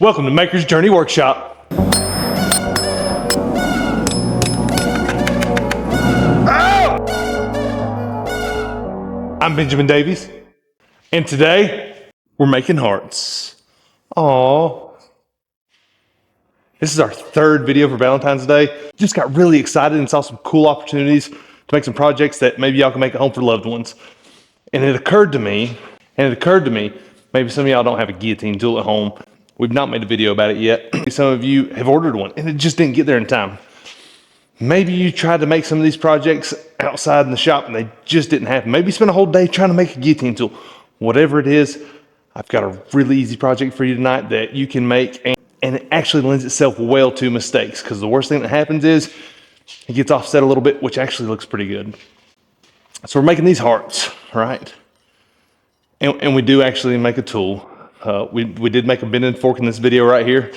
Welcome to Maker's Journey Workshop. I'm Benjamin Davies, and today we're making hearts. Aww. This is our third video for Valentine's Day. Just got really excited and saw some cool opportunities to make some projects that maybe y'all can make at home for loved ones. And it occurred to me, maybe some of y'all don't have a guillotine tool at home. We've not made a video about it yet. Some of you have ordered one and it just didn't get there in time. Maybe you tried to make some of these projects outside in the shop and they just didn't happen. Maybe you spent a whole day trying to make a guillotine tool. Whatever it is, I've got a really easy project for you tonight that you can make, and it actually lends itself well to mistakes, because the worst thing that happens is it gets offset a little bit, which actually looks pretty good. So we're making these hearts, right? And we do actually make a tool. We did make a bending fork in this video right here,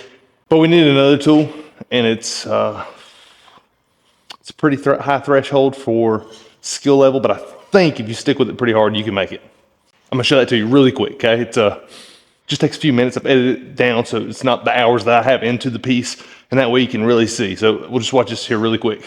but we need another tool, and it's a pretty high threshold for skill level, but I think if you stick with it pretty hard, you can make it. I'm gonna show that to you really quick, okay? It just takes a few minutes. I've edited it down so it's not the hours that I have into the piece, and that way you can really see. So we'll just watch this here really quick.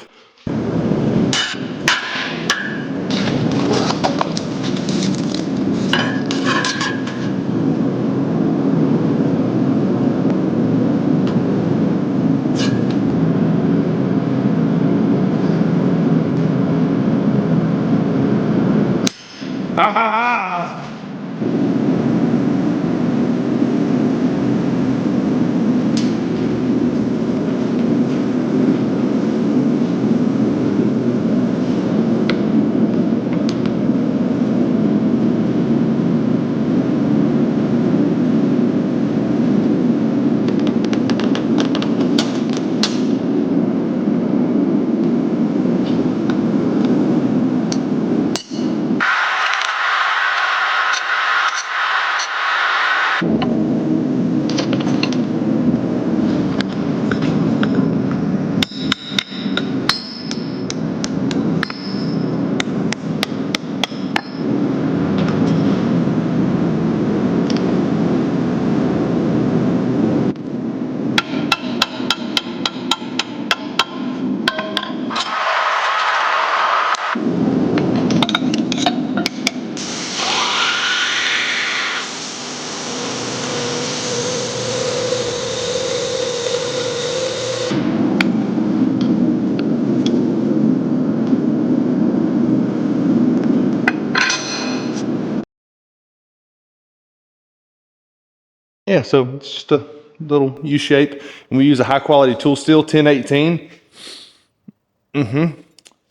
Yeah, so it's just a little U shape, and we use a high quality tool steel, 1018.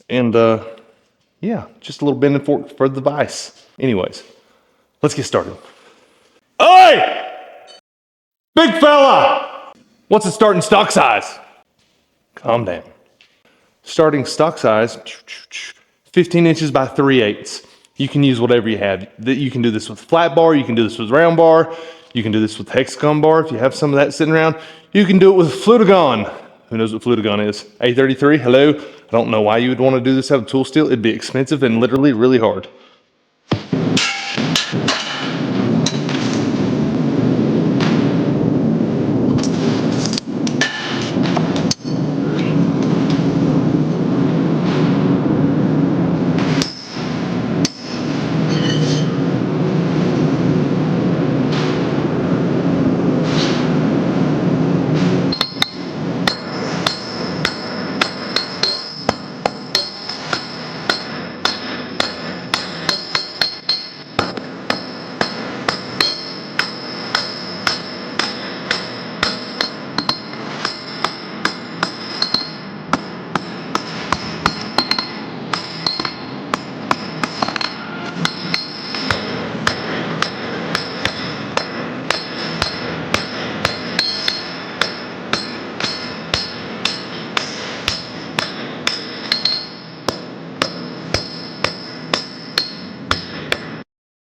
And yeah, just a little bending fork for the vise. Anyways, let's get started. Oi! Big fella! What's the starting stock size? Calm down. Starting stock size, 15 inches by 3/8. You can use whatever you have. You can do this with flat bar, you can do this with round bar, you can do this with hexagon bar if you have some of that sitting around. You can do it with flutagon. Who knows what flutagon is? A33, hello? I don't know why you would want to do this out of tool steel. It'd be expensive and literally really hard.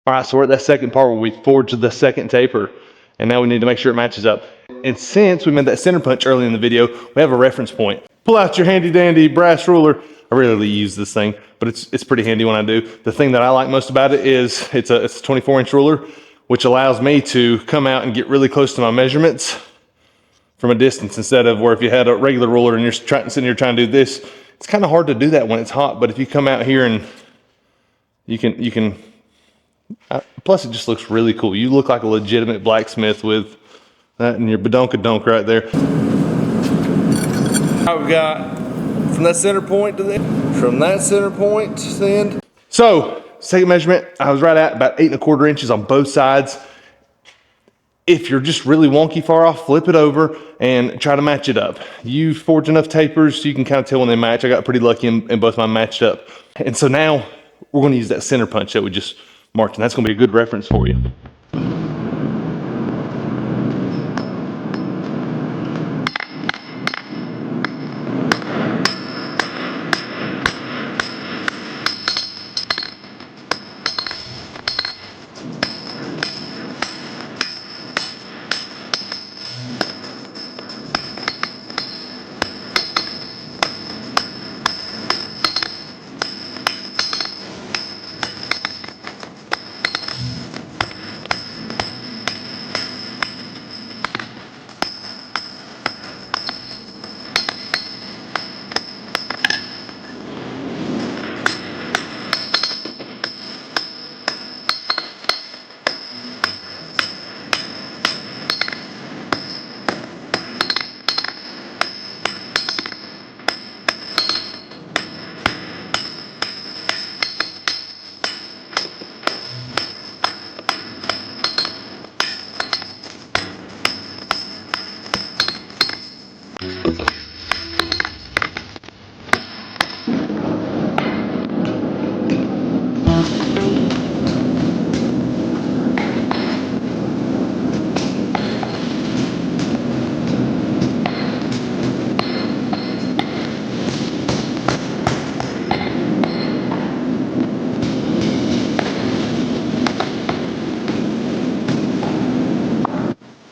All right, so we're at that second part where we forged the second taper, and now we need to make sure it matches up. And since we made that center punch early in the video, we have a reference point. Pull out your handy dandy brass ruler. I rarely use this thing, but it's pretty handy when I do. The thing that I like most about it is it's a 24-inch ruler, which allows me to come out and get really close to my measurements from a distance instead of where if you had a regular ruler and you're sitting here trying to do this, it's kind of hard to do that when it's hot. But if you come out here and you can, plus it just looks really cool. You look like a legitimate blacksmith with that and your badonkadonk right there. All right, we got from that center point to the end. So, second measurement, I was right at about 8 1/4 inches on both sides. If you're just really wonky far off, flip it over and try to match it up. You forge enough tapers so you can kind of tell when they match. I got pretty lucky and both mine matched up. And so now we're going to use that center punch that we just marked, and that's going to be a good reference for you.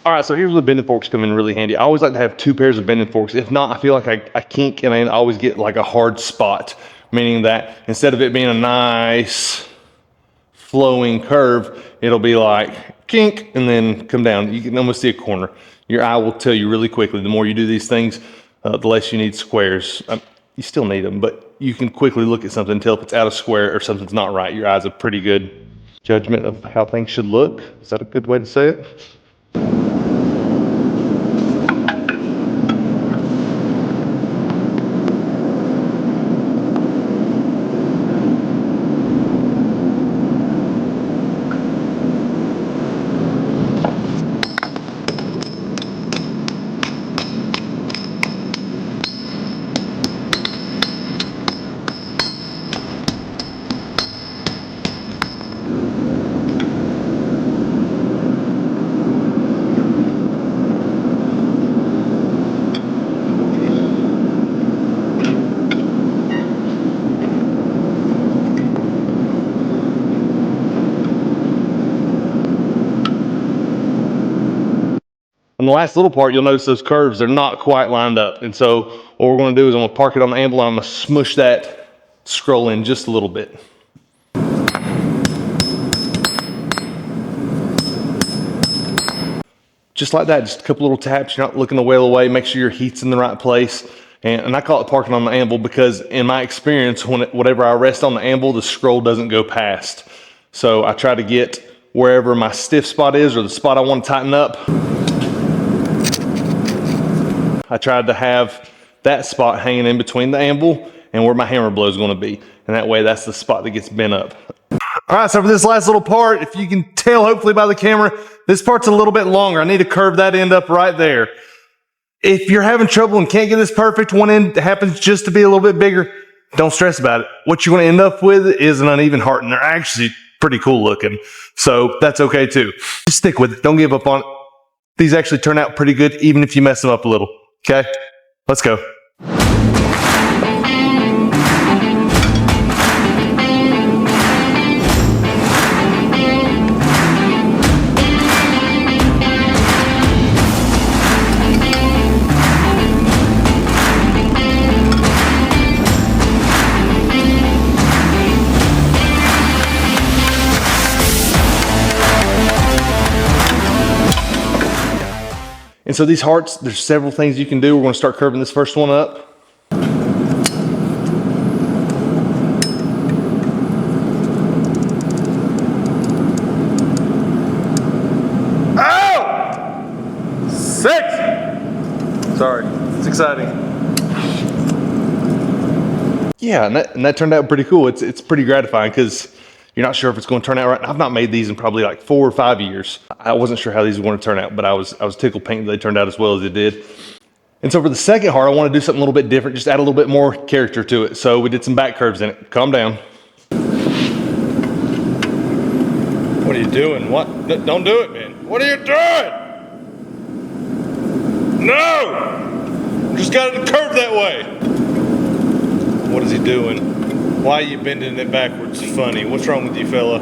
All right, so here's where the bending forks come in really handy. I always like to have 2 pairs of bending forks. If not, I feel like I kink and I always get like a hard spot, meaning that instead of it being a nice flowing curve, it'll be like kink and then come down. You can almost see a corner. Your eye will tell you really quickly. The more you do these things, the less you need squares. You still need them, but you can quickly look at something and tell if it's out of square or something's not right. Your eye's a pretty good judgment of how things should look. Is that a good way to say it? On the last little part, you'll notice those curves, they're not quite lined up. And so what we're gonna do is I'm gonna park it on the anvil and I'm gonna smush that scroll in just a little bit. Just like that, just a couple little taps, you're not looking to wail away, make sure your heat's in the right place. And I call it parking on the anvil because in my experience, whatever I rest on the anvil, the scroll doesn't go past. So I try to get wherever my stiff spot is or the spot I want to tighten up. I tried to have that spot hanging in between the anvil and where my hammer blow is going to be. And that way that's the spot that gets bent up. All right, so for this last little part, if you can tell hopefully by the camera, this part's a little bit longer. I need to curve that end up right there. If you're having trouble and can't get this perfect, one end happens just to be a little bit bigger, don't stress about it. What you're going to end up with is an uneven heart, and they're actually pretty cool looking. So that's okay too. Just stick with it. Don't give up on it. These actually turn out pretty good even if you mess them up a little. Okay, let's go. And so these hearts, there's several things you can do. We're gonna start curving this first one up. Oh! 6! Sorry, it's exciting. Yeah, and that turned out pretty cool. It's pretty gratifying because you're not sure if it's going to turn out right. I've not made these in probably like 4 or 5 years. I wasn't sure how these were going to turn out, but I was tickled pink that they turned out as well as they did. And so for the second heart, I want to do something a little bit different, just add a little bit more character to it. So we did some back curves in it. Calm down. What are you doing? What? Don't do it, man. What are you doing? No! Just got it curved that way. What is he doing? Why are you bending it backwards? Funny. What's wrong with you, fella?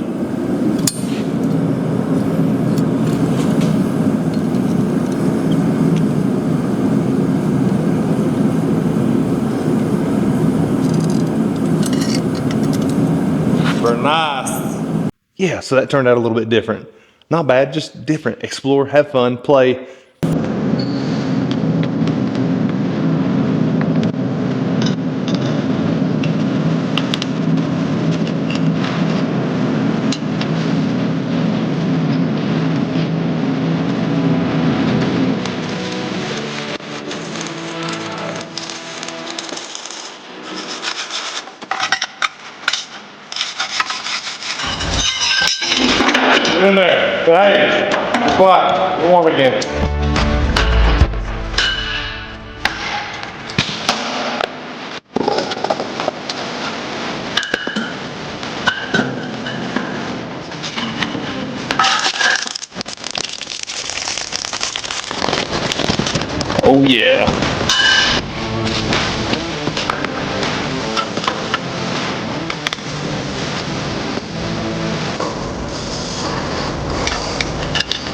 Very nice. Yeah, so that turned out a little bit different. Not bad, just different. Explore, have fun, play. In there. Hey, quiet. We're warm again. Oh yeah.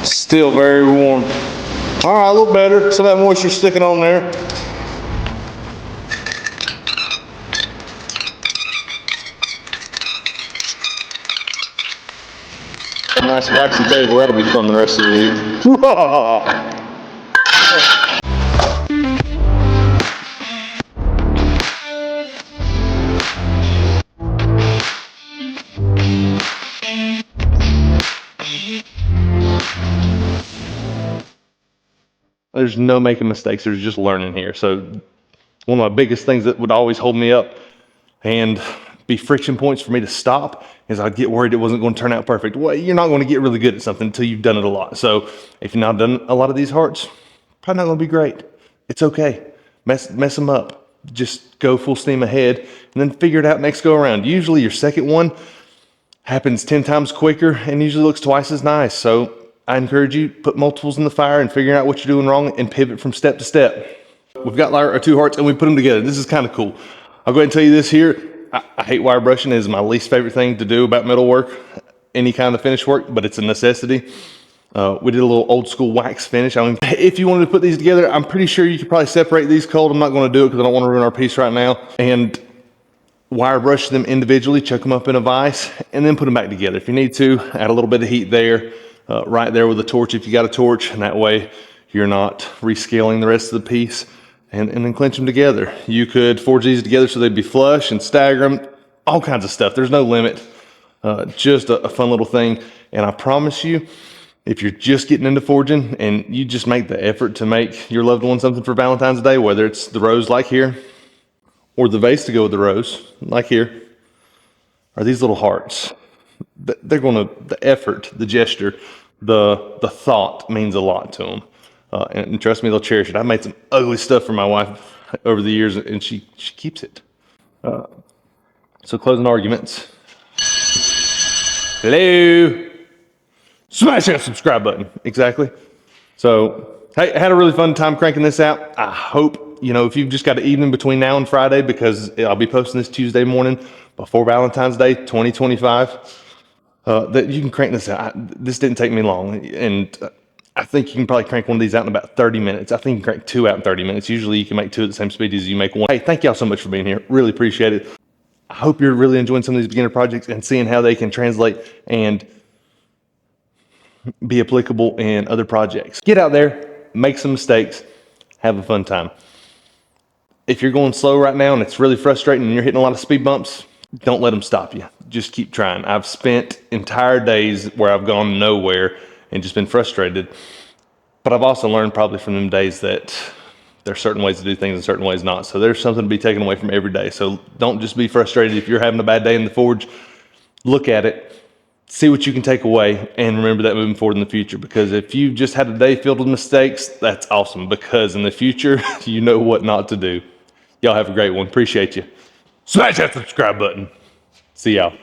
Still very warm. All right, a little better. Some of that moisture sticking on there. A nice waxy table. That'll be fun the rest of the week. There's no making mistakes. There's just learning here. So one of my biggest things that would always hold me up and be friction points for me to stop is I'd get worried it wasn't going to turn out perfect. Well, you're not going to get really good at something until you've done it a lot. So if you've not done a lot of these hearts, probably not going to be great. It's okay. Mess them up. Just go full steam ahead and then figure it out next go around. Usually your second one happens 10 times quicker and usually looks twice as nice. So I encourage you, put multiples in the fire and figure out what you're doing wrong and pivot from step to step. We've got our 2 hearts and we put them together. This is kind of cool. I'll go ahead and tell you this here. I hate wire brushing. It is my least favorite thing to do about metal work, any kind of finish work, but it's a necessity. We did a little old school wax finish. I mean, if you wanted to put these together, I'm pretty sure you could probably separate these cold. I'm not going to do it because I don't want to ruin our piece right now. And wire brush them individually, chuck them up in a vise, and then put them back together. If you need to, add a little bit of heat there, right there with a torch if you got a torch, and that way you're not rescaling the rest of the piece, and then clinch them together. You could forge these together so they'd be flush and stagger them, all kinds of stuff. There's no limit. Just a fun little thing. And I promise you, if you're just getting into forging and you just make the effort to make your loved one something for Valentine's Day, whether it's the rose like here, or the vase to go with the rose, like here, or these little hearts. They're going to, the effort, the gesture, the thought means a lot to them. And trust me, they'll cherish it. I made some ugly stuff for my wife over the years, and she keeps it. So closing arguments. Hello. Smash that subscribe button. Exactly. So, hey, I had a really fun time cranking this out. I hope, if you've just got an evening between now and Friday, because I'll be posting this Tuesday morning before Valentine's Day 2025, that you can crank this out. This didn't take me long, and I think you can probably crank one of these out in about 30 minutes. I think you can crank 2 out in 30 minutes. Usually you can make 2 at the same speed as you make 1. Hey, thank y'all so much for being here. Really appreciate it. I hope you're really enjoying some of these beginner projects and seeing how they can translate and be applicable in other projects. Get out there, make some mistakes, have a fun time. If you're going slow right now and it's really frustrating and you're hitting a lot of speed bumps, don't let them stop you. Just keep trying. I've spent entire days where I've gone nowhere and just been frustrated. But I've also learned probably from them days that there's certain ways to do things and certain ways not. So there's something to be taken away from every day. So don't just be frustrated if you're having a bad day in the forge. Look at it, see what you can take away, and remember that moving forward in the future. Because if you just had a day filled with mistakes, that's awesome. Because in the future, you know what not to do. Y'all have a great one. Appreciate you. Smash that subscribe button. See y'all.